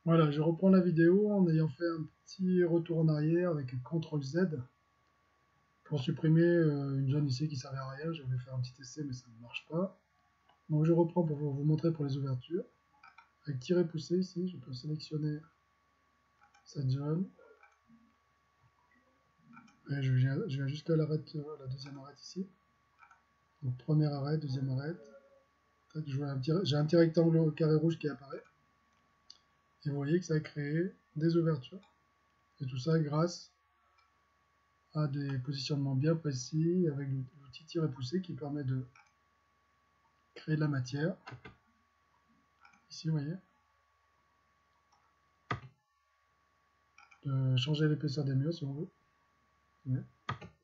Voilà, je reprends la vidéo en ayant fait un petit retour en arrière avec CTRL Z pour supprimer une zone ici qui servait à rien. Je voulais faire un petit essai mais ça ne marche pas. Donc je reprends pour vous montrer pour les ouvertures. Avec tirer poussé ici, je peux sélectionner cette zone. Et je viens jusqu'à la deuxième arête ici. Donc première arête, deuxième arête. En fait, j'ai un petit rectangle carré rouge qui apparaît. Et vous voyez que ça a créé des ouvertures. Et tout ça grâce à des positionnements bien précis avec l'outil tirer poussé qui permet de créer de la matière. Ici, vous voyez, de changer l'épaisseur des murs si on veut. Ouais.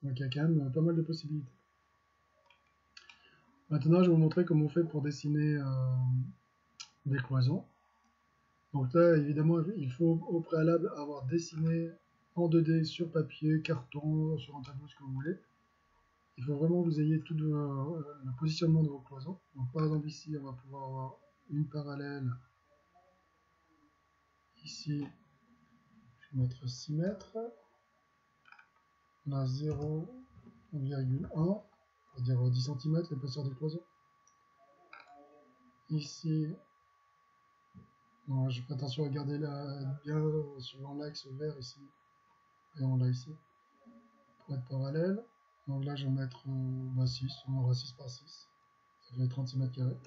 Donc il y a quand même pas mal de possibilités. Maintenant, je vais vous montrer comment on fait pour dessiner des cloisons. Donc là, évidemment, il faut au préalable avoir dessiné en 2D sur papier, carton, sur un tableau, ce que vous voulez. Il faut vraiment que vous ayez tout le positionnement de vos cloisons. Donc par exemple ici, on va pouvoir avoir une parallèle. Ici, je vais mettre 6 mètres. Là, 0,1, c'est-à-dire 10 cm l'épaisseur des cloisons. Ici, je fais attention à garder bien suivant l'axe vert ici, et on l'a ici, pour être parallèle. Donc là, je vais mettre 6, on aura 6 par 6, ça fait 36 mètres carrés.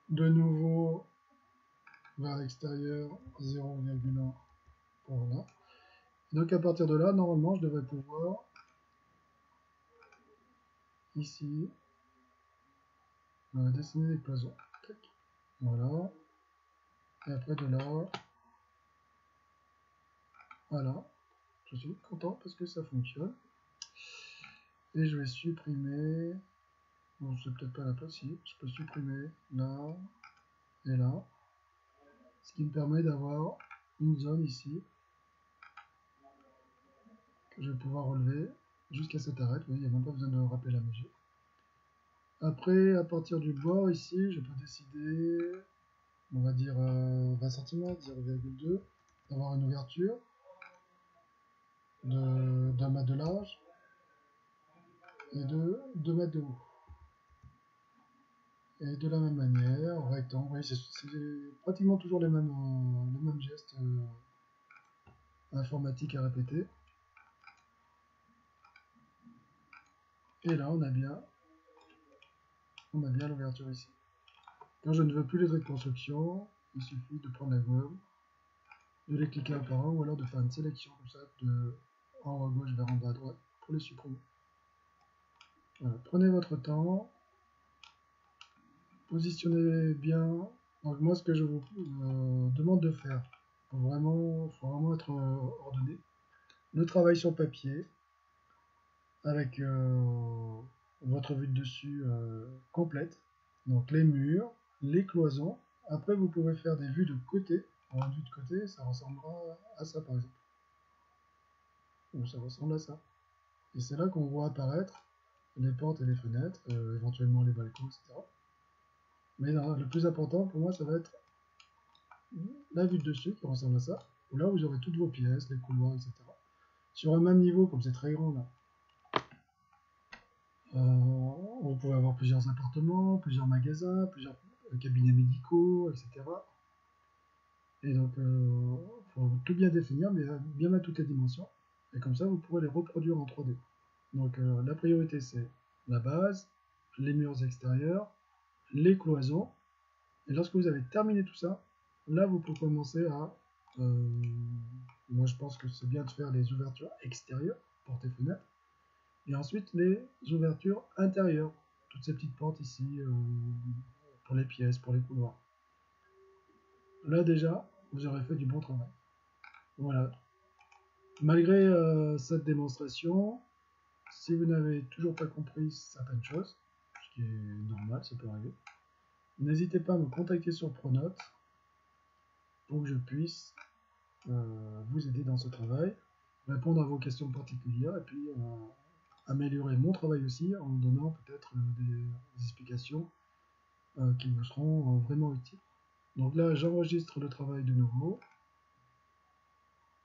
De nouveau, vers l'extérieur, 0,1 pour là. Donc à partir de là, normalement, je devrais pouvoir, ici, dessiner des cloisons. Voilà. Et après de là, voilà. Je suis content parce que ça fonctionne. Et je vais supprimer. Bon, c'est peut-être pas la possible. Je peux supprimer là et là. Ce qui me permet d'avoir une zone ici que je vais pouvoir relever jusqu'à cette arête. Vous voyez, il n'y a même pas besoin de rappeler la mesure. Après, à partir du bord ici, je peux décider, on va dire 20 cm, 0,2, d'avoir une ouverture d'un mètre de large et de 2 mètres de haut. Et de la même manière, rectangle, oui, c'est pratiquement toujours les mêmes gestes informatiques à répéter. Et là, on a bien l'ouverture ici. Quand je ne veux plus les traits de construction, il suffit de prendre la gomme, de les cliquer un par un, ou alors de faire une sélection comme ça, de en haut à gauche vers en bas à droite, pour les supprimer. Voilà. Prenez votre temps, positionnez bien. Donc moi, ce que je vous demande de faire, faut vraiment être ordonné. Le travail sur papier, avec votre vue de dessus complète. Donc les murs, les cloisons. Après, vous pouvez faire des vues de côté. En vue de côté, ça ressemblera à ça, par exemple. Ou ça ressemble à ça. Et c'est là qu'on voit apparaître les portes et les fenêtres, éventuellement les balcons, etc. Mais non, le plus important pour moi, ça va être la vue de dessus qui ressemble à ça. Où là, vous aurez toutes vos pièces, les couloirs, etc. Sur un même niveau, comme c'est très grand là. Vous pouvez avoir plusieurs appartements, plusieurs magasins, plusieurs cabinets médicaux, etc. Et donc, il faut tout bien définir, mais bien mettre toutes les dimensions. Et comme ça, vous pourrez les reproduire en 3D. Donc, la priorité, c'est la base, les murs extérieurs, les cloisons. Et lorsque vous avez terminé tout ça, là, vous pouvez commencer à... moi, je pense que c'est bien de faire les ouvertures extérieures, portes et fenêtres. Et ensuite, les ouvertures intérieures. Toutes ces petites portes ici, pour les pièces, pour les couloirs. Là, déjà, vous aurez fait du bon travail. Voilà. Malgré cette démonstration, si vous n'avez toujours pas compris certaines choses, ce qui est normal, ça peut arriver, n'hésitez pas à me contacter sur Pronote pour que je puisse vous aider dans ce travail, répondre à vos questions particulières et puis améliorer mon travail aussi en donnant peut-être des explications qui vous seront vraiment utiles. Donc là, j'enregistre le travail de nouveau.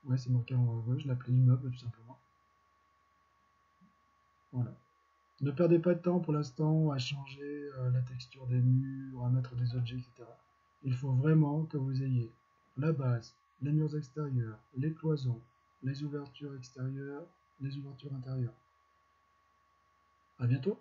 Ouais, c'est marqué en ouais, je l'appelais immeuble tout simplement. Voilà. Ne perdez pas de temps pour l'instant à changer la texture des murs, à mettre des objets, etc. Il faut vraiment que vous ayez la base, les murs extérieurs, les cloisons, les ouvertures extérieures, les ouvertures intérieures. À bientôt!